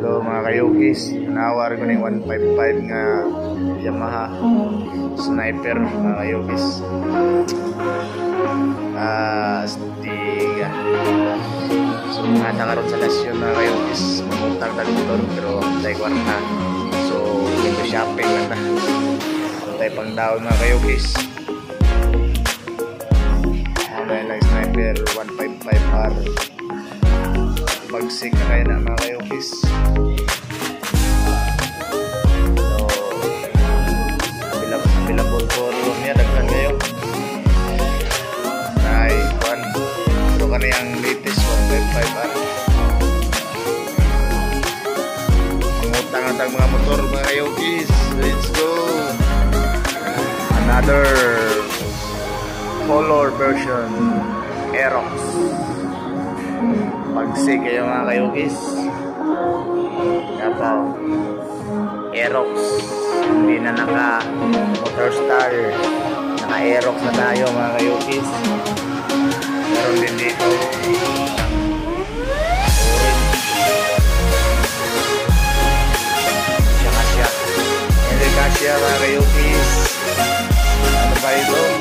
So mga kayukis, nawar ko ng 155 nga Yamaha Sniper mga kayukis. Stiga. So mga nakaroon sa lasyon mga kayukis, mamutang na motor pero tayo kwarta. So ito shopping lang na. Tayo pang down mga kayukis. Lang Sniper 155R. Bagsik na kayo na mga kayukis. So available for room niya, daghan kayo. Ay, kuan. Ito ka na yung latest 155R. Mangutang ang mga motor mga kayukis. Let's go. Another color version Aerox. Pagsig kayo mga kayukis. Dapaw Aerox. Hindi na naka Motorstar, naka Aerox na tayo mga kayukis. Meron din dito Kasya mga kayukis. Ano ba ito?